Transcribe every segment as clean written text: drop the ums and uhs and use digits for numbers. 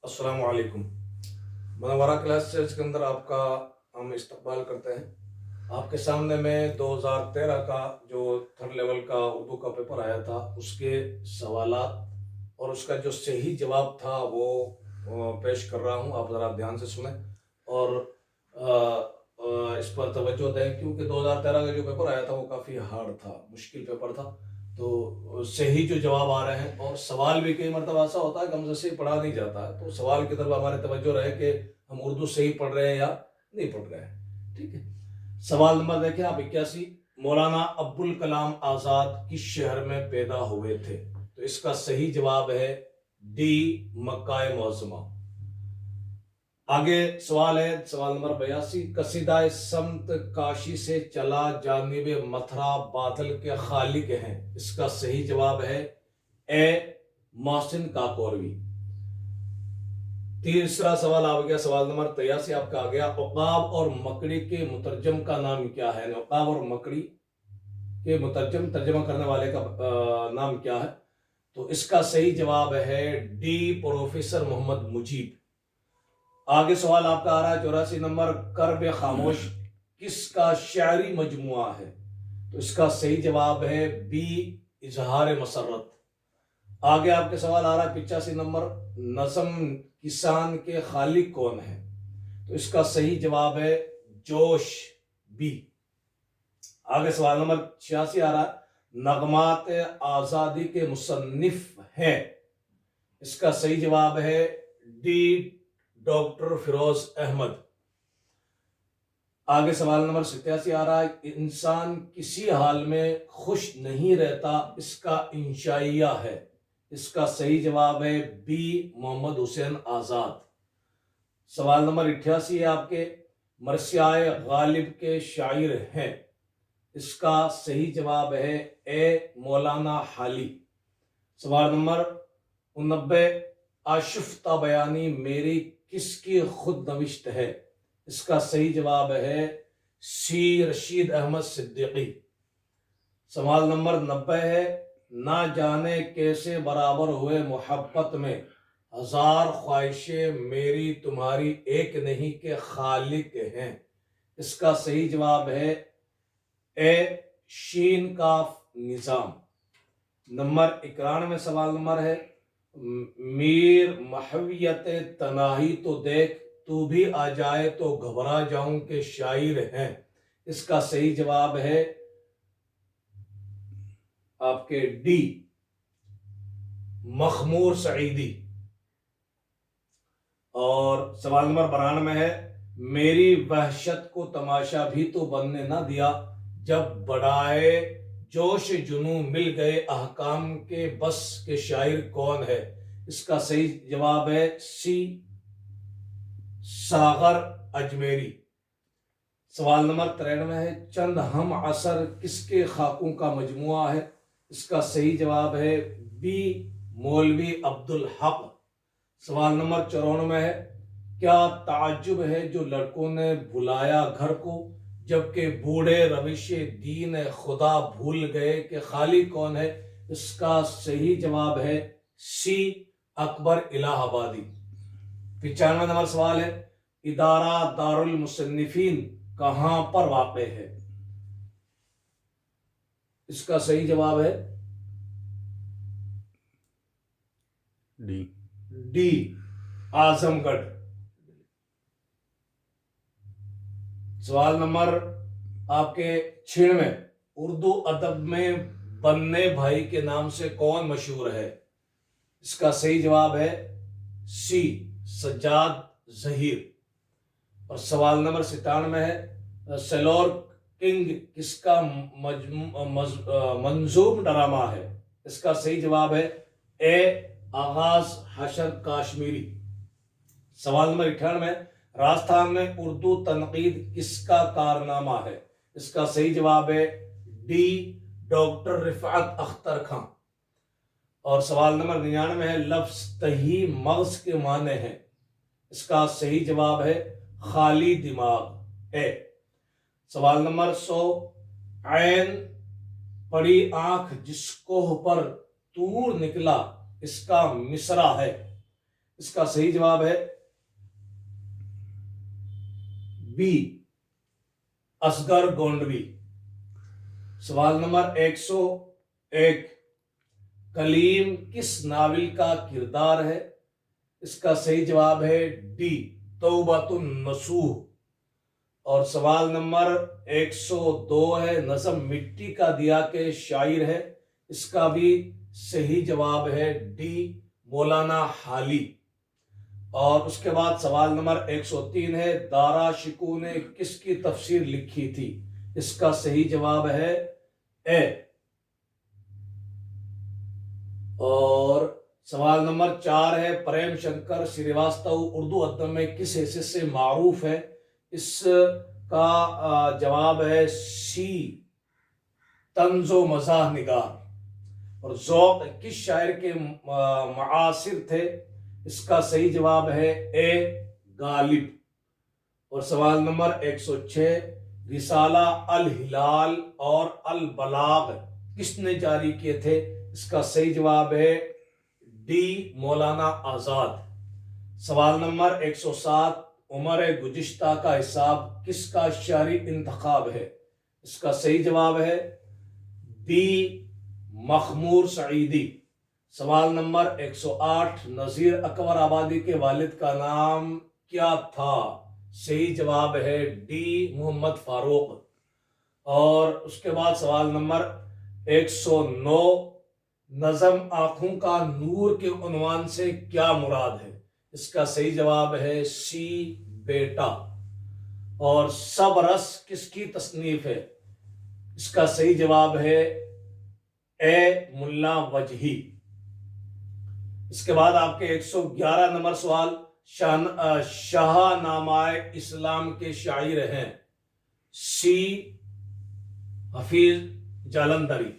अस्सलाम वालेकुम। मनवरा क्लासेस के अंदर आपका हम इस्तकबाल करते हैं। आपके सामने में 2013 का जो थर्ड लेवल का उर्दू का पेपर आया था उसके सवालात और उसका जो सही जवाब था वो पेश कर रहा हूँ। आप ज़रा ध्यान से सुने और इस पर तवज्जो दें, क्योंकि 2013 का जो पेपर आया था वो काफ़ी हार्ड था, मुश्किल पेपर था। तो सही जो जवाब आ रहे हैं और सवाल भी कई मरतबा ऐसा होता है कि हमसे सही पढ़ा नहीं जाता है, तो सवाल की तरफ हमारे तवज्जो रहे कि हम उर्दू सही पढ़ रहे हैं या नहीं पढ़ रहे हैं। ठीक है, सवाल नंबर देखें आप 81। मौलाना अब्दुल कलाम आज़ाद किस शहर में पैदा हुए थे? तो इसका सही जवाब है डी, मक्का मुअज़्ज़मा। आगे सवाल है, सवाल नंबर 82। कसीदा समत काशी से चला जानिबे मथुरा बादल के खालिक हैं, इसका सही जवाब है ए, मोहसिन काकोरवी। तीसरा सवाल आ गया, सवाल नंबर 83 आपका आ गया। उकाब और मकड़ी के मुतरजम का नाम क्या है? उकाब और मकड़ी के मुतरजम, तर्जमा करने वाले का नाम क्या है? तो इसका सही जवाब है डी, प्रोफेसर मोहम्मद मुजीब। आगे सवाल आपका आ रहा है 84 नंबर। कर्ब खामोश किसका शायरी मजमुआ है? तो इसका सही जवाब है बी, इजहार मसरत। आगे आपके सवाल आ रहा है 85 नंबर। नज़म किसान के खालिक कौन है? तो इसका सही जवाब है जोश, बी। आगे सवाल नंबर 86 आ रहा है। नगमात आजादी के मुसन्निफ हैं, इसका सही जवाब है डी, डॉक्टर फिरोज अहमद। आगे सवाल नंबर 87 आ रहा है। इंसान किसी हाल में खुश नहीं रहता, इसका इंशाइया है, इसका सही जवाब है बी, मोहम्मद हुसैन आजाद। सवाल नंबर 88 है आपके। मरसियाए गालिब के शायर हैं, इसका सही जवाब है ए, मौलाना हाली। सवाल नंबर 89। आशिफ्ता बयानी मेरी किसकी खुद नविश्त है? इसका सही जवाब है सी, रशीद अहमद सिद्दीकी। सवाल नंबर 90 है। ना जाने कैसे बराबर हुए मोहब्बत में, हजार ख्वाहिशें मेरी तुम्हारी एक नहीं के खालिक हैं, इसका सही जवाब है ए, शीन काफ निजाम। नंबर 91 सवाल नंबर है। मीर महवियत तनाही तो देख, तू भी आ जाए तो घबरा जाऊं के शायर हैं, इसका सही जवाब है आपके डी, मखमूर सईदी। और सवाल नंबर 92 है। मेरी वहशत को तमाशा भी तो बनने ना दिया, जब बढ़ाए जोश जुनू मिल गए अहकाम के बस के शायर कौन है? इसका सही जवाब है सी, सागर अजमेरी। सवाल नंबर 93 है। चंद हम असर किसके खाकों का मजमुआ है? इसका सही जवाब है बी, मौलवी अब्दुल हक। सवाल नंबर 94 है। क्या ताज्जुब है जो लड़कों ने बुलाया घर को, जबकि बूढ़े रविश दीन खुदा भूल गए कि खाली कौन है? इसका सही जवाब है सी, अकबर इलाहाबादी। 95 नंबर सवाल है। इदारा दारुल मुसन्निफीन कहां पर वाक़ है? इसका सही जवाब है डी, डी, आजमगढ़। सवाल नंबर आपके 96। उर्दू अदब में बन्ने भाई के नाम से कौन मशहूर है? इसका सही जवाब है सी, सज्जाद जहीर। और सवाल नंबर 97 है। सेलोर किंग किसका मंजूम ड्रामा है? इसका सही जवाब है ए, आगाज हशर काश्मीरी। सवाल नंबर 98। राजस्थान में उर्दू तनकीद किसका कारनामा है? इसका सही जवाब है डी, डॉक्टर रिफात अख्तर खान। और सवाल नंबर 99 है। लफ्ज तही मगज के माने हैं, इसका सही जवाब है खाली दिमाग है। सवाल नंबर 100। ऐन पड़ी आंख जिसको पर तूर निकला, इसका मिसरा है, इसका सही जवाब है बी, असगर गोंडवी। सवाल नंबर 101, कलीम किस नावल का किरदार है? इसका सही जवाब है डी, तौबातुन नसूह। और सवाल नंबर 102 है, नज़म मिट्टी का दिया के शायर है। इसका भी सही जवाब है डी, मौलाना हाली। और उसके बाद सवाल नंबर 103 है, दारा शिकू ने किसकी तफसीर लिखी थी? इसका सही जवाब है ए। और सवाल नंबर 4 है, प्रेम शंकर श्रीवास्तव उर्दू अदब में किस हैसियत से मारूफ है? इसका जवाब है सी, तंजो मज़ाह निगार। और ज़ौक़ किस शायर के मुआसिर थे? इसका सही जवाब है ए, गालिब। और सवाल नंबर 106, रिसाला अल हिलाल और अल बलाग किसने जारी किए थे? इसका सही जवाब है डी, मौलाना आजाद। सवाल नंबर 107, उमर गुज़िश्ता का हिसाब किसका शहरी इंतखाब है? इसका सही जवाब है बी, मखमूर सईदी। सवाल नंबर 108, नज़ीर अकबर आबादी के वालिद का नाम क्या था? सही जवाब है डी, मोहम्मद फारूक। और उसके बाद सवाल नंबर 109, नज़म आँखों का नूर के उन्वान से क्या मुराद है? इसका सही जवाब है सी, बेटा। और सब रस किसकी तसनीफ है? इसका सही जवाब है ए, मुल्ला वजही। इसके बाद आपके 111 नंबर सवाल, शाहनामाए इस्लाम के शायर हैं? सी, हफीज जालंधरी।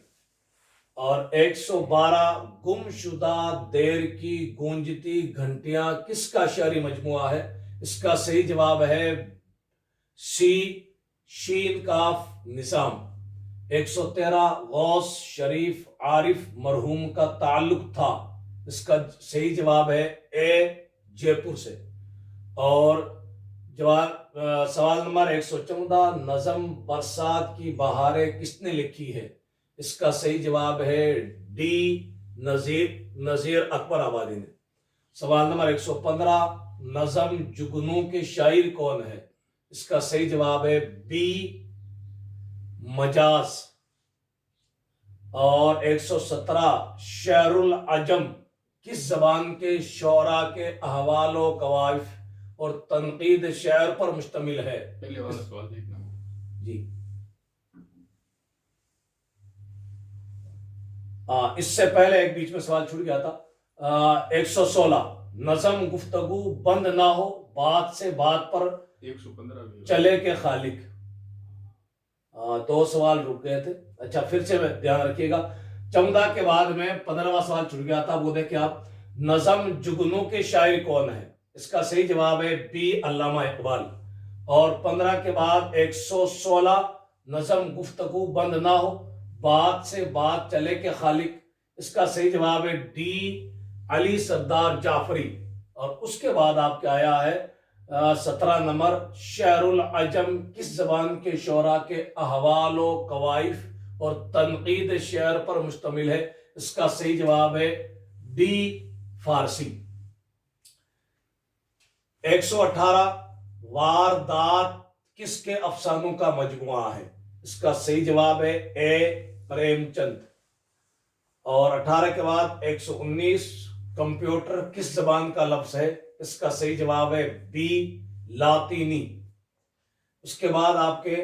और 112, गुमशुदा देर की गूंजती घंटियां किसका शायरी मजमुआ है? इसका सही जवाब है सी, शीन काफ निजाम। 113, गौस शरीफ आरिफ मरहूम का ताल्लुक था? इसका सही जवाब है ए, जयपुर से। और जवाब सवाल नंबर 114, नज़म बरसात की बहारें किसने लिखी है? इसका सही जवाब है डी, नज़ीर अकबर आबादी ने। सवाल नंबर 115, नज़म जुगनू के शायर कौन है? इसका सही जवाब है बी, मजाज। और 117, शेरुल अजम किस जबान के शोरा के अहवाल व कवाइफ और तनकीद शेर पर मुश्तमिल है? पहले वाला सवाल देखना जी। इससे पहले एक बीच में सवाल छूट गया था। 116, नज़म गुफ्तगू बंद ना हो, बात से बात पर 115 चले के खालिक। 2 सवाल रुक गए थे। अच्छा, फिर से ध्यान रखिएगा। 14 के बाद में 15वां सवाल छूट गया था। वो देखें आप, नज़म जुगनू के शायर कौन है? इसका सही जवाब है बी, अल्लामा इकबाल। और 15 के बाद 116, नज़म गुफ्तगू बंद ना हो, बात से बात चले के खालिक। इसका सही जवाब है डी, अली सरदार जाफरी। और उसके बाद आपके आया है 17 नंबर, शेरुल अजम किस जबान के शोरा के अहवाल व कवाइफ और तनकीद शेर पर मुश्तमिल है? इसका सही जवाब है डी, फारसी। 118, वारदात किसके अफसानों का मजमुआ है? इसका सही जवाब है ए, प्रेमचंद। और 18 के बाद 119, कंप्यूटर किस जबान का लफ्ज है? इसका सही जवाब है बी, लातीनी। उसके बाद आपके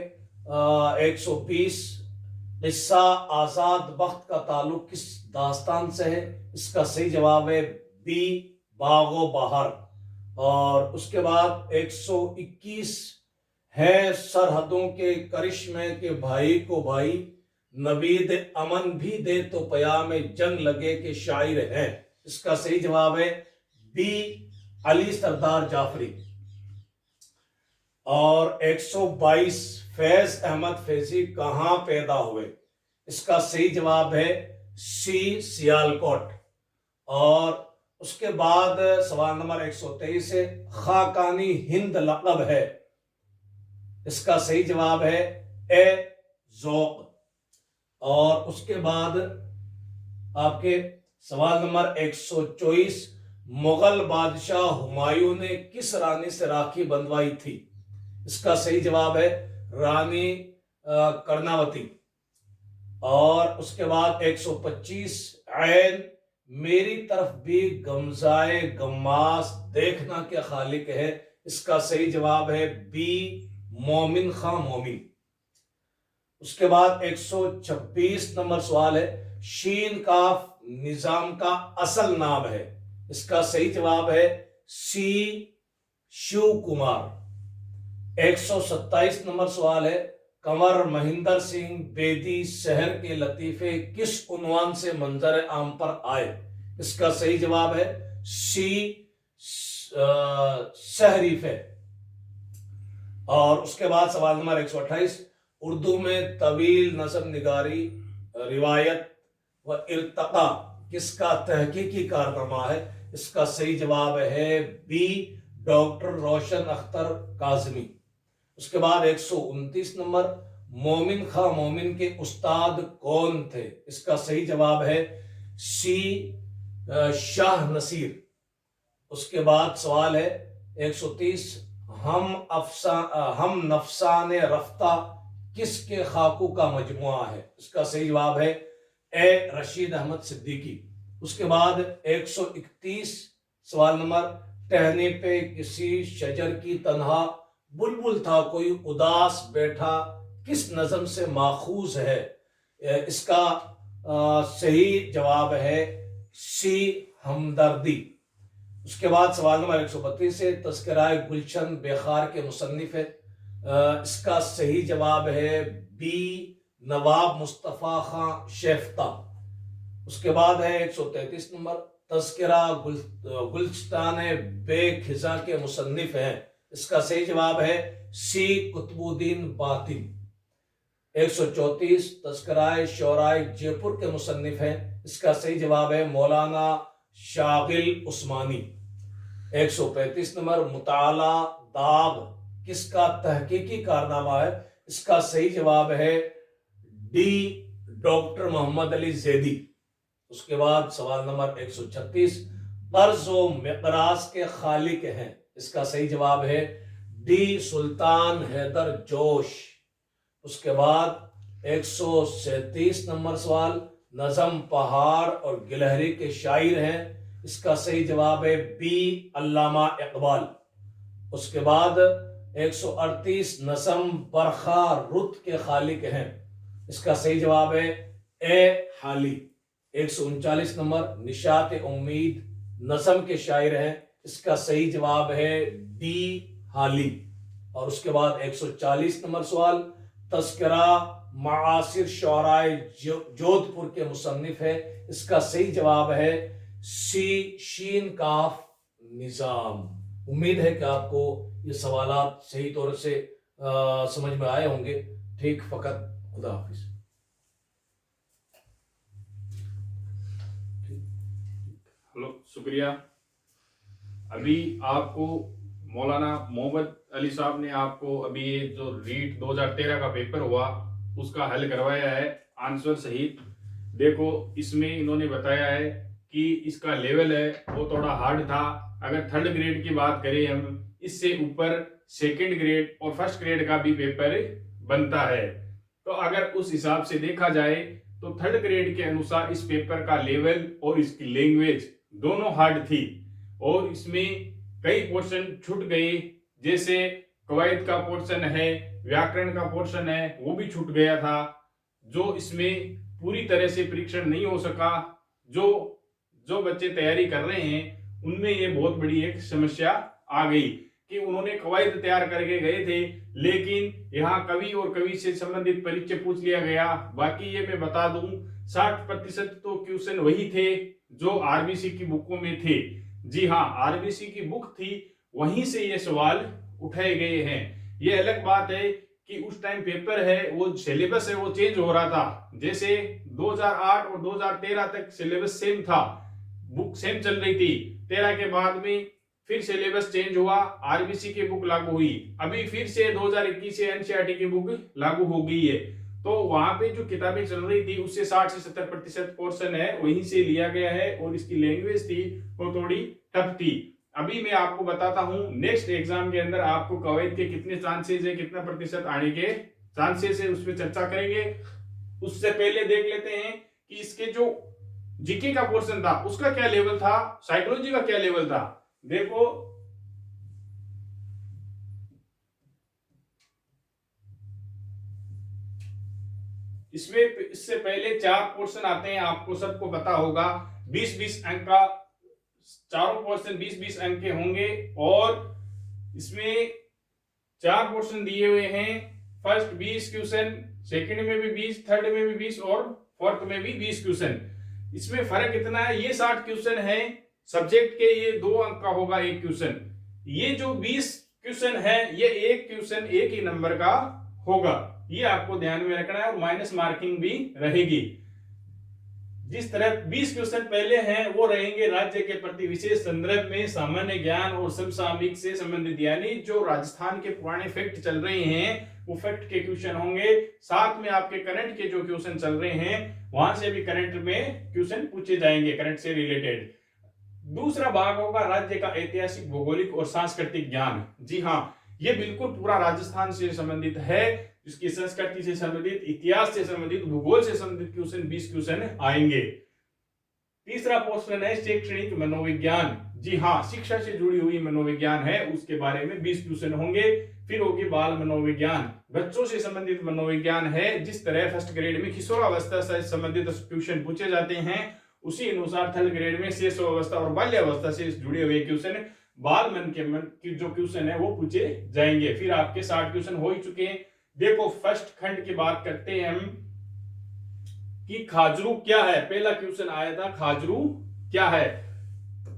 120, किस्सा आजाद बख्त का ताल्लुक किस दास्तान से है? इसका सही जवाब है बी, बागो बहार। और उसके बाद 121 है, सरहदों के करिश्मे के भाई को भाई नवीद अमन भी दे तो पयाम जंग लगे के शायर हैं। इसका सही जवाब है बी, अली सरदार जाफरी। और 122, फैज अहमद फैजी कहां पैदा हुए? इसका सही जवाब है सी, सियालकोट। और उसके बाद सवाल नंबर 123 है, खाकानी हिंद लक़ब है, इसका सही जवाब है ए ज़ौक़। और उसके बाद आपके सवाल नंबर 124, मुगल बादशाह हुमायूं ने किस रानी से राखी बंधवाई थी, इसका सही जवाब है रानी कर्णावती। और उसके बाद 125, ऐन मेरी तरफ भी गमजाए गम्मास देखना के खालिक है, इसका सही जवाब है बी मोमिन खां मोमिन। उसके बाद 126 नंबर सवाल है, शीन काफ निजाम का असल नाम है, इसका सही जवाब है सी शिव कुमार। 127 नंबर सवाल है, कंवर महिंदर सिंह बेदी शहर के लतीफे किस उन्वान से मंजर आम पर आए, इसका सही जवाब है सी सहरीफ। और उसके बाद सवाल नंबर 128, उर्दू में तवील नज़म निगारी, रिवायत व इर्तका किसका तहकीकी कारनामा है, इसका सही जवाब है बी डॉक्टर रोशन अख्तर काज़मी। उसके बाद 129 नंबर, मोमिन खां मोमिन के उस्ताद कौन थे, इसका सही जवाब है सी शाह नसीर। उसके बाद सवाल है 130, हम नफसान रफ्ता किसके खाकू का मजमुआ है, इसका सही जवाब है ए रशीद अहमद सिद्दीकी। उसके बाद 131 सवाल नंबर, टहने पे किसी शजर की तन्हा बुलबुल था कोई उदास बैठा किस नज़म से माखूज है, इसका सही जवाब है सी हमदर्दी। उसके बाद सवाल नंबर 132 से तज़किराए गुलशन बेखार के मुसन्निफ है, इसका सही जवाब है बी नवाब मुस्तफ़ा खां शेफ्ता। उसके बाद है 133 नंबर, तज़किरा गुलस्तान बेखिजा के मुसन्निफ हैं, इसका सही जवाब है सी कुतुबुद्दीन बातिन। 134, तज़किराए शोराए जयपुर के मुसन्निफ हैं, इसका सही जवाब है मौलाना शागिल उस्मानी। 135 नंबर, मुताला दाग किसका तहकीकी कारनामा है, इसका सही जवाब है डी डॉक्टर मोहम्मद अली जैदी। उसके बाद सवाल नंबर 136, कर्ज व मिक़राज के खालिक हैं, इसका सही जवाब है डी सुल्तान हैदर जोश। उसके बाद 137 नंबर सवाल, नज़म पहाड़ और गिलहरी के शायर हैं, इसका सही जवाब है बी अल्लामा इकबाल। उसके बाद 138, नज़म बरखा रुत के खालिक हैं, इसका सही जवाब है ए हाली। 139 नंबर, निशात उम्मीद नज़म के शायर हैं, इसका सही जवाब है डी हाली। और उसके बाद 140 नंबर सवाल, तज़किरा मासिर शोराए जोधपुर के मुसन्निफ है, इसका सही जवाब है सी शीन काफ निज़ाम। उम्मीद है कि आपको ये सवालात सही तौर से समझ में आए होंगे। ठीक फ़कत, खुदा हाफिज़। हेलो, शुक्रिया। अभी आपको मौलाना मोहम्मद अली साहब ने आपको अभी ये जो रीट 2013 का पेपर हुआ उसका हल करवाया है आंसर सहित। देखो, इसमें इन्होंने बताया है कि इसका लेवल है वो थोड़ा हार्ड था। अगर थर्ड ग्रेड की बात करें हम, इससे ऊपर सेकंड ग्रेड और फर्स्ट ग्रेड का भी पेपर बनता है। तो अगर उस हिसाब से देखा जाए तो थर्ड ग्रेड के अनुसार इस पेपर का लेवल और इसकी लैंग्वेज दोनों हार्ड थी और इसमें कई पोर्शन छूट गए, जैसे कवायद का पोर्शन है, व्याकरण का पोर्शन है, वो भी छूट गया था, जो इसमें पूरी तरह से परीक्षण नहीं हो सका। जो बच्चे तैयारी कर रहे हैं उनमें ये बहुत बड़ी एक समस्या आ गई कि उन्होंने कवायद तैयार करके गए थे, लेकिन यहाँ कवि और कवि से संबंधित परिचय पूछ लिया गया। बाकी ये मैं बता दूं, 60% तो क्वेश्चन वही थे जो आरबीसी की बुकों में थे। जी हाँ, आरबीसी की बुक थी, वहीं से ये सवाल उठाए गए हैं। ये अलग बात है कि उस टाइम पेपर है, वो सिलेबस है वो चेंज हो रहा था। जैसे 2008 और 2013 तक सिलेबस सेम था, बुक सेम चल रही थी। 13 के बाद में फिर सिलेबस चेंज हुआ, आरबीसी की बुक लागू हुई, अभी फिर से 2021 से एनसीईआरटी की बुक लागू हो गई है। तो वहां पे जो किताबें चल रही थी उससे 60 से 70% पोर्शन है वहीं से लिया गया है, और इसकी लैंग्वेज थी वो थोड़ी टफ थी। अभी मैं आपको बताता हूं नेक्स्ट एग्जाम के अंदर आपको कवायद के कितने चांसेस है, कितना प्रतिशत आने के चांसेस है, उस पर चर्चा करेंगे। उससे पहले देख लेते हैं कि इसके जो जीके का पोर्शन था उसका क्या लेवल था, साइकोलॉजी का क्या लेवल था। देखो इसमें इससे पहले 4 पोर्शन आते हैं, आपको सबको पता होगा। 20-20 अंक का चारों पोर्शन 20-20 अंक के होंगे, और इसमें 4 पोर्शन दिए हुए हैं। फर्स्ट 20 क्वेश्चन, सेकंड में भी 20, थर्ड में भी 20 और फोर्थ में भी 20 क्वेश्चन। इसमें फर्क इतना है, ये 60 क्वेश्चन है सब्जेक्ट के, ये 2 अंक का होगा एक क्वेश्चन। ये जो 20 क्वेश्चन है ये एक क्वेश्चन एक ही नंबर का होगा, ये आपको ध्यान में रखना है, और माइनस मार्किंग भी रहेगी। जिस तरह 20 क्वेश्चन पहले हैं वो रहेंगे राज्य के प्रति विशेष संदर्भ में सामान्य ज्ञान और समसामयिक से संबंधित, यानी जो राजस्थान के पुराने फैक्ट चल रहे हैं वो फैक्ट के क्वेश्चन होंगे। साथ में आपके करंट के जो क्वेश्चन चल रहे हैं वहां से भी करंट में क्वेश्चन पूछे जाएंगे, करंट से रिलेटेड। दूसरा भाग होगा राज्य का ऐतिहासिक, भौगोलिक और सांस्कृतिक ज्ञान। जी हाँ, ये बिल्कुल पूरा राजस्थान से संबंधित है, इसकी संस्कृति से संबंधित, इतिहास से संबंधित, भूगोल से संबंधित क्वेश्चन 20 क्वेश्चन आएंगे। तीसरा पोर्शन है शैक्षणिक मनोविज्ञान। जी हाँ, शिक्षा से जुड़ी हुई मनोविज्ञान है, उसके बारे में 20 क्वेश्चन होंगे। फिर होगी बाल मनोविज्ञान, बच्चों से संबंधित मनोविज्ञान है। जिस तरह फर्स्ट ग्रेड में किशोरावस्था से संबंधित क्वेश्चन पूछे जाते हैं उसी अनुसार थर्ड ग्रेड में शिशुअवस्था और बाल्यावस्था से जुड़े हुए क्वेश्चन, बाल मन की जो क्वेश्चन है वो पूछे जाएंगे। फिर आपके 60 क्वेश्चन हो ही चुके हैं। देखो फर्स्ट खंड की बात करते हैं हम कि खाजरू क्या है। पहला क्वेश्चन आया था, खाजरू क्या है।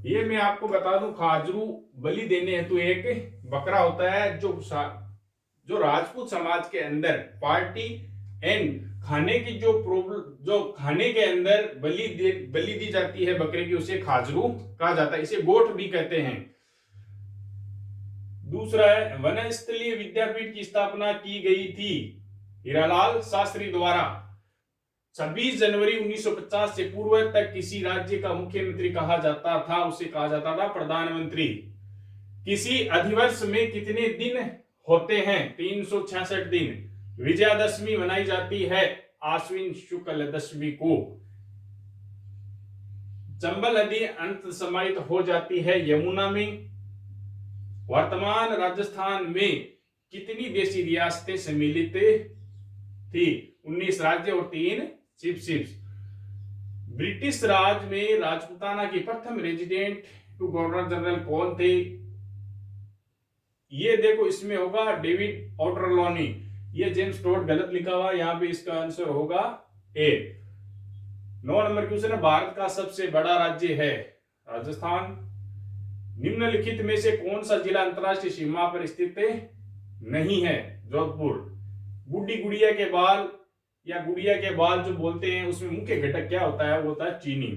ये मैं आपको बता दूं, खाजरू बलि देने हेतु एक बकरा होता है जो राजपूत समाज के अंदर पार्टी एंड खाने की जो खाने के अंदर बलि दी जाती है बकरे की, उसे खाजरू कहा जाता है, इसे गोट भी कहते हैं। दूसरा है वनस्थलीय विद्यापीठ की स्थापना की गई थी हीरालाल शास्त्री द्वारा। 26 जनवरी 1950 से पूर्व तक किसी राज्य का मुख्यमंत्री कहा जाता था, उसे कहा जाता था प्रधानमंत्री। किसी अधिवर्ष में कितने दिन होते हैं? 366 दिन। विजयादशमी मनाई जाती है आश्विन शुक्ल दशमी को। चंबल नदी अंत समाहित हो जाती है यमुना में। वर्तमान राजस्थान में कितनी देशी रियासतें सम्मिलित थी? 19 राज्य और 3 चिपशिप्स। ब्रिटिश राज में राजपुताना की प्रथम रेजिडेंट टू गवर्नर जनरल कौन थे? ये देखो इसमें होगा डेविड ऑटरलॉनी। ये जेम्स टोड गलत लिखा हुआ, यहाँ पे इसका आंसर होगा ए। 9 नंबर क्वेश्चन है, भारत का सबसे बड़ा राज्य है राजस्थान। निम्नलिखित में से कौन सा जिला अंतरराष्ट्रीय सीमा पर स्थित नहीं है? जोधपुर। गुड्डी गुड़िया के बाल या गुड़िया के बाल जो बोलते हैं उसमें मुख्य घटक क्या होता है? वो होता है चीनी।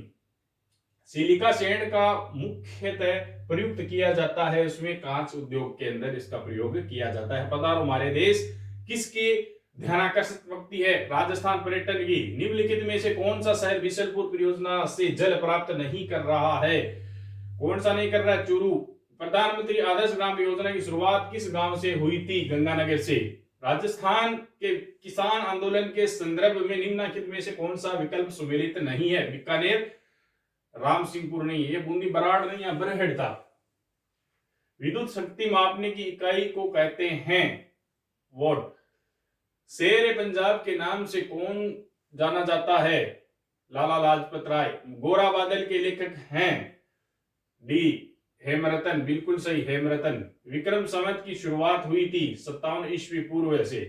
सिलिका सैंड का मुख्यतः प्रयुक्त किया जाता है उसमें कांच उद्योग के अंदर इसका प्रयोग किया जाता है। पधारो हमारे देश किसकी ध्यानाकर्षित व्यक्ति है? राजस्थान पर्यटन की। निम्नलिखित में से कौन सा शहर बिशलपुर परियोजना से जल प्राप्त नहीं कर रहा है? कौन सा नहीं कर रहा है? चूरू। प्रधानमंत्री आदर्श ग्राम योजना की शुरुआत किस गांव से हुई थी? गंगानगर से। राजस्थान के किसान आंदोलन के संदर्भ में निम्नलिखित में से कौन सा विकल्प सुमेलित नहीं है? बीकानेर, रामसिंहपुर नहीं है, बूंदी बराड़ नहीं है, बरहेड़ था। विद्युत शक्ति मापने की इकाई को कहते हैं वॉट। शेर पंजाब के नाम से कौन जाना जाता है? लाला लाजपत राय। गोरा बादल के लेखक हैं? डी हेमरतन, बिल्कुल सही हेमरतन। विक्रम संवत की शुरुआत हुई थी 57 ईस्वी पूर्व से।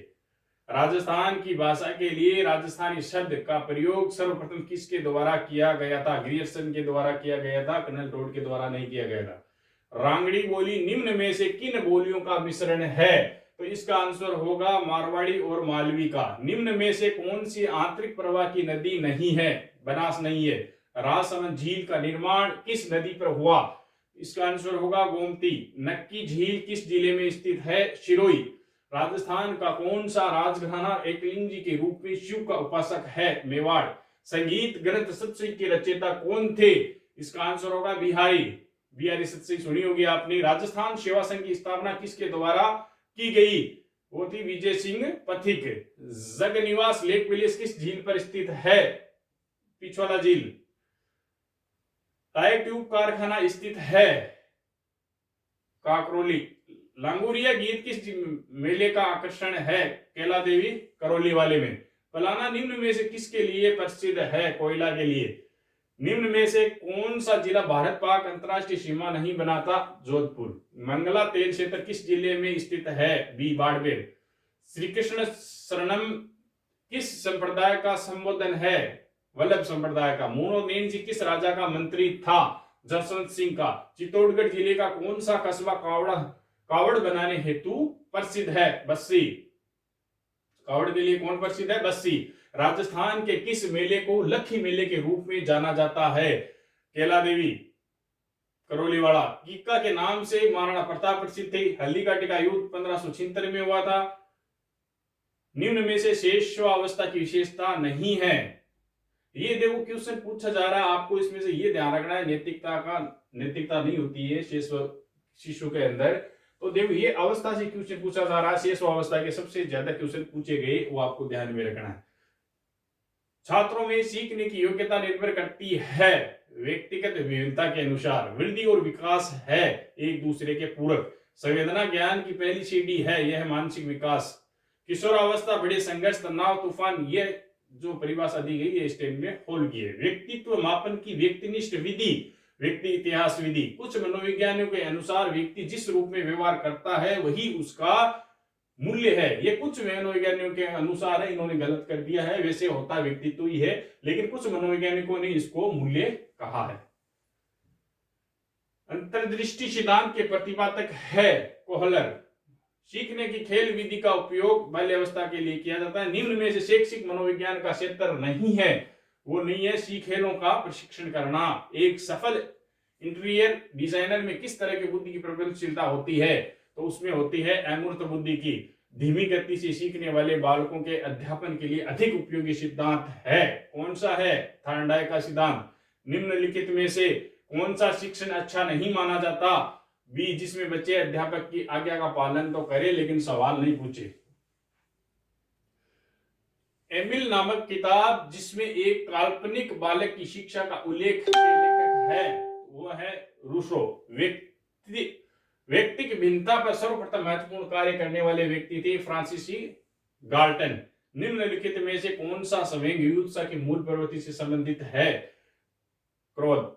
राजस्थान की भाषा के लिए राजस्थानी शब्द का प्रयोग सर्वप्रथम किसके द्वारा किया गया था? ग्रियर्सन के द्वारा किया गया था, कर्नल टोड के द्वारा नहीं किया गया था। रांगड़ी बोली निम्न में से किन बोलियों का मिश्रण है? तो इसका आंसर होगा मारवाड़ी और मालवी का। निम्न में से कौन सी आंतरिक प्रवाह की नदी नहीं है? बनास नहीं है। राजसमंद झील का निर्माण किस नदी पर हुआ? इसका आंसर होगा गोमती। नक्की झील किस जिले में स्थित है? सिरोही। राजस्थान का कौन सा राजघराना एकलिंगी के रूप में शिव का उपासक है? मेवाड़। संगीत ग्रंथ सतसई के रचयिता कौन थे? इसका आंसर होगा बिहारी। बिहारी सतसई सुनी होगी आपने। राजस्थान सेवा संघ की स्थापना किसके द्वारा की गई? वो थी विजय सिंह पथिक। जगनिवास लेक विलेज किस झील पर स्थित है? पिछवाला झील। टायर ट्यूब कारखाना स्थित है? काकरोली। लांगुरिया गीत किस मेले का आकर्षण है? कैला देवी करौली वाले में। फलाना निम्न में से किसके लिए प्रसिद्ध है? कोयला के लिए। निम्न में से कौन सा जिला भारत पाक अंतरराष्ट्रीय सीमा नहीं बनाता? जोधपुर। मंगला तेल क्षेत्र किस जिले में स्थित है? बी बाड़मेर। श्री कृष्ण शरणम किस संप्रदाय का संबोधन है? वल्लभ संप्रदाय का। मोनोनेन जी किस राजा का मंत्री था? जसवंत सिंह का। चित्तौड़गढ़ जिले का कौन सा कस्बा कावड़ बनाने हेतु प्रसिद्ध है? बस्सी। कावड़ के लिए कौन प्रसिद्ध है? बस्सी। राजस्थान के किस मेले को लखी मेले के रूप में जाना जाता है? कैला देवी करौली वाला। कीका के नाम से महाराणा प्रताप प्रसिद्ध थे। हल्दीघाटी का युद्ध 1576 में हुआ था। निम्न में से शेषावस्था की विशेषता नहीं है। ये देखो क्वेश्चन पूछा जा रहा है आपको, इसमें से ये ध्यान रखना है नैतिकता नहीं होती है शेष शिशु के अंदर। तो देखो ये अवस्था से क्वेश्चन पूछा जा रहा है, शेष अवस्था के सबसे ज्यादा क्वेश्चन पूछे गए वो आपको ध्यान में रखना है। छात्रों में सीखने की योग्यता निर्भर करती है व्यक्तिगत विभिन्नता के अनुसार। वृद्धि और विकास है एक दूसरे के पूरक। संवेदना ज्ञान की पहली सीढ़ी है, यह मानसिक विकास। किशोरावस्था बड़े संघर्ष तनाव तूफान, ये जो परिभाषा दी गई है स्टेम में होल की है। व्यक्तित्व मापन की व्यक्तिनिष्ठ विधि, व्यक्ति इतिहास विधि। कुछ मनोविज्ञानियों के अनुसार व्यक्ति जिस रूप में व्यवहार करता है वही उसका मूल्य है। ये कुछ मनोवैज्ञानिकों के अनुसार है, इन्होंने गलत कर दिया है, वैसे होता व्यक्तित्व ही है, लेकिन कुछ मनोवैज्ञानिकों ने इसको मूल्य कहा है। अंतर्दृष्टि सिद्धांत के प्रतिपादक है कोहलर। सीखने की खेल विधि का उपयोग बाल्यावस्था के लिए किया जाता है। निम्न में से शैक्षिक मनोविज्ञान का क्षेत्र नहीं है, वो नहीं है सी खेलों का प्रशिक्षण करना। एक सफल इंटीरियर डिजाइनर में किस तरह की बुद्धि की प्रबलशीलता होती है? तो उसमें होती है अमूर्त बुद्धि की। धीमी गति से सीखने वाले बालकों के अध्यापन के लिए अधिक उपयोगी सिद्धांत है। कौन सा है? थॉर्नडाइक का सिद्धांत। निम्नलिखित में से कौन सा शिक्षण अच्छा नहीं माना जाता? बी, जिसमें बच्चे अध्यापक की आज्ञा का पालन तो करें लेकिन सवाल नहीं पूछे। एमिल नामक किताब जिसमें एक काल्पनिक बालक की शिक्षा का उल्लेख लेखक है वो है रूसो। व्यक्ति की भिन्नता पर सर्वप्रथम महत्वपूर्ण कार्य करने वाले व्यक्ति थे फ्रांसीसी गाल्टन। निम्नलिखित में से कौन सा संवेग युत्सा की मूल प्रवृत्ति से संबंधित है? क्रोध।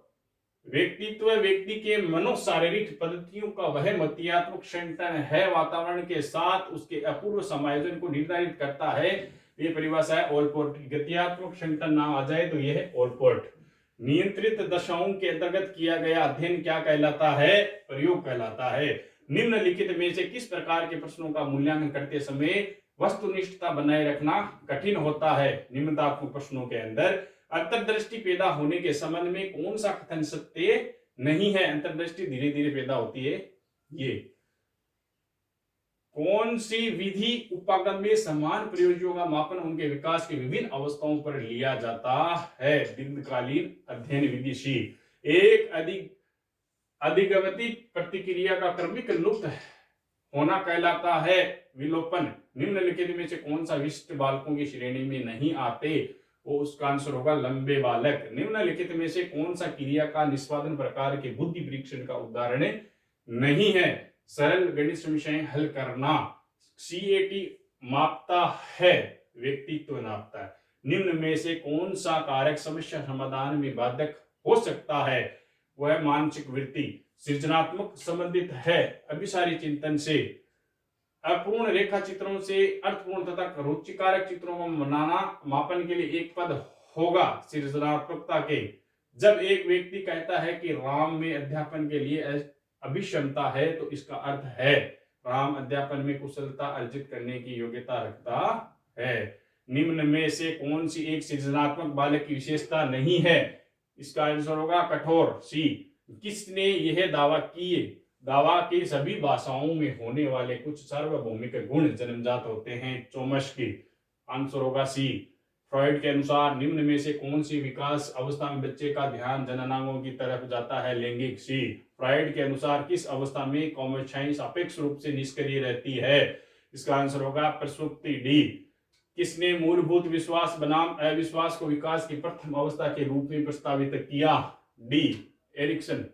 व्यक्तित्व व्यक्ति के मनोशारीरिक पद्धतियों का वह मतियात्मक संगठन है, वातावरण के साथ उसके अपूर्व समायोजन को निर्धारित करता है। ये परिभाषा है ओलपोर्ट की। गत्यात्मक संगठन नाम आ जाए तो यह है ओलपोर्ट। नियंत्रित दशाओं के अंतर्गत किया गया अध्ययन क्या कहलाता है? प्रयोग कहलाता है। निम्नलिखित में से किस प्रकार के प्रश्नों का मूल्यांकन करते समय वस्तुनिष्ठता बनाए रखना कठिन होता है? निम्नतात्मक प्रश्नों के अंदर अंतर्दृष्टि पैदा होने के संबंध में कौन सा कथन सत्य नहीं है? अंतर्दृष्टि धीरे धीरे पैदा होती है। ये कौन सी विधि उपागम में समान प्रयोजनों का मापन उनके विकास की विभिन्न अवस्थाओं पर लिया जाता है? दीर्घकालीन अध्ययन विधि सी। एक अधिगमती प्रतिक्रिया का क्रमिक लुप्त होना कहलाता है विलोपन। निम्नलिखित में से कौन सा विशिष्ट बालकों की श्रेणी में नहीं आते? वो उसका आंसर होगा लंबे बालक। निम्नलिखित में से कौन सा क्रिया का निष्पादन प्रकार के बुद्धि परीक्षण का उदाहरण नहीं है? सरल गणित समस्याएं हल करना। सीएटी मापता है, व्यक्तित्व नापता है। निम्न में से कौन सा कारक समस्या समाधान में बाधक हो सकता है? वह मानसिक वृत्ति। सृजनात्मक संबंधित है अभिसारी चिंतन से। अपूर्ण रेखा चित्रों से अर्थपूर्ण तथा रुचिकारक चित्रों को बनाना मापन के लिए एक पद होगा सृजनात्मकता के। जब एक व्यक्ति कहता है कि राम में अध्यापन के लिए अभिक्षमता है तो इसका अर्थ है राम अध्यापन में कुशलता अर्जित करने की योग्यता रखता है। निम्न में से कौन सी एक सृजनात्मक बालक की विशेषता नहीं है? इसका आंसर होगा कठोर, सी। किसने यह दावा किए? दावा की सभी भाषाओं में होने वाले कुछ सार्वभौमिक गुण जन्मजात होते हैं, चोमस्की। आंसर होगा सी। फ्रॉइड के अनुसार निम्न में से कौन सी विकास अवस्था में बच्चे का ध्यान जननांगों की तरफ जाता है? लैंगिक, सी। फ्रॉइड के अनुसार किस अवस्था में कामोच्छाएं सापेक्ष रूप से निष्क्रिय रहती है? इसका आंसर होगा प्रसुप्ति, डी। किसने मूलभूत विश्वास बनाम अविश्वास को विकास की प्रथम अवस्था के रूप में प्रस्तावित किया? D, Erikson.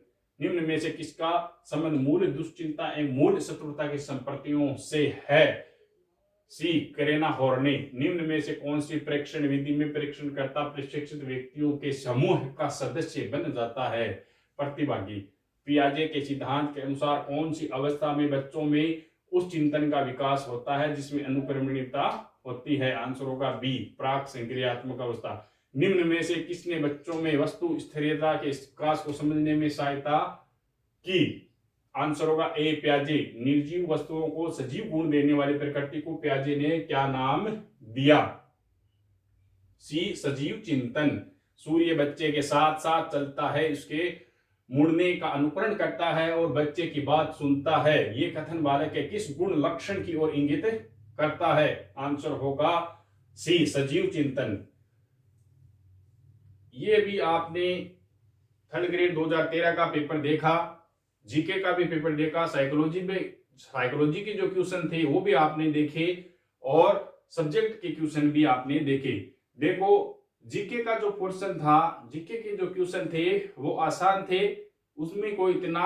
निम्न में से किसका संबंध मूल दुश्चिंता एवं मूल शत्रुता के संपर्तियों से है? सी, करेना हॉर्ने। निम्न में से कौन सी परीक्षण विधि में परीक्षणकर्ता प्रशिक्षित व्यक्तियों के समूह का सदस्य बन जाता है? प्रतिभागी। पियाजे के सिद्धांत के अनुसार कौन सी अवस्था में बच्चों में उस चिंतन का विकास होता है जिसमें अनुक्रमणीयता होती है? आंसर होगा बी, प्राक संक्रियात्मक अवस्था। निम्न में से किसने बच्चों में वस्तु स्थिरता के विकास को समझने में सहायता की? आंसर होगा ए, प्याजे। निर्जीव वस्तुओं को सजीव गुण देने वाली प्रकृति को प्याजे ने क्या नाम दिया? सी, सजीव चिंतन। सूर्य बच्चे के साथ साथ चलता है, इसके मुड़ने का अनुकरण करता है और बच्चे की बात सुनता है। ये कथन बालक के किस गुण लक्षण की ओर इंगित करता है? आंसर होगा सी, सजीव चिंतन। ये भी आपने थर्ड ग्रेड 2013 का पेपर देखा, जीके का भी पेपर देखा, साइकोलॉजी के जो क्वेश्चन थे वो भी आपने देखे और सब्जेक्ट के क्वेश्चन भी आपने देखे। देखो, जीके का जो पोर्शन था, जीके के जो क्वेश्चन थे वो आसान थे, उसमें कोई इतना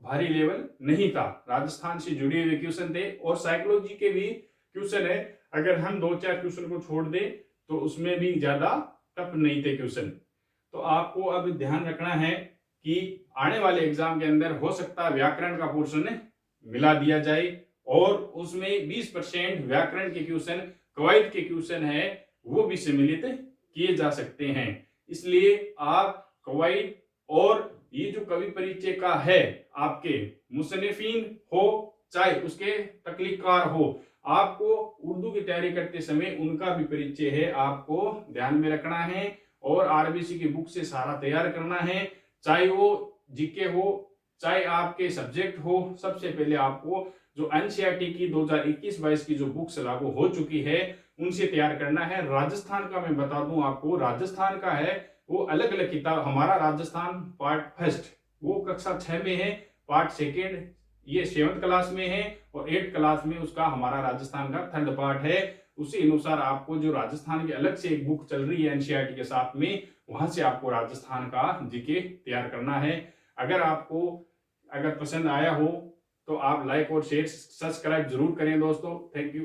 भारी लेवल नहीं था, राजस्थान से जुड़े हुए क्वेश्चन थे। और साइकोलॉजी के भी क्वेश्चन है, अगर हम 2-4 क्वेश्चन को छोड़ दें तो उसमें भी ज्यादा टफ नहीं थे क्वेश्चन। तो आपको अब ध्यान रखना है कि आने वाले एग्जाम के अंदर हो सकता है व्याकरण का पोर्शन मिला दिया जाए और उसमें 20% व्याकरण के क्वेश्चन, कवायद के क्वेश्चन है, वो भी सम्मिलित किए जा सकते हैं। इसलिए आप कवायद और ये जो कवि परिचय का है, आपके मुसन्निफीन हो चाहे उसके तकलीफकार हो, आपको उर्दू की तैयारी करते समय उनका भी परिचय है, आपको ध्यान में रखना है और आरबीसी की बुक से सारा तैयार करना है, चाहे वो जीके हो चाहे आपके सब्जेक्ट हो। सबसे पहले आपको जो एनसीईआरटी की 2021-22 की जो बुक्स लागू हो चुकी है उनसे तैयार करना है। राजस्थान का मैं बता दूं आपको, राजस्थान का है वो अलग अलग किताब। हमारा राजस्थान पार्ट फर्स्ट वो कक्षा 6 में है, पार्ट सेकेंड ये 7th क्लास में है और 8th क्लास में उसका हमारा राजस्थान का थर्ड पार्ट है। उसी अनुसार आपको जो राजस्थान की अलग से एक बुक चल रही है एनसीईआरटी के साथ में, वहां से आपको राजस्थान का जीके तैयार करना है। अगर पसंद आया हो तो आप लाइक और शेयर सब्सक्राइब जरूर करें दोस्तों। Thank you.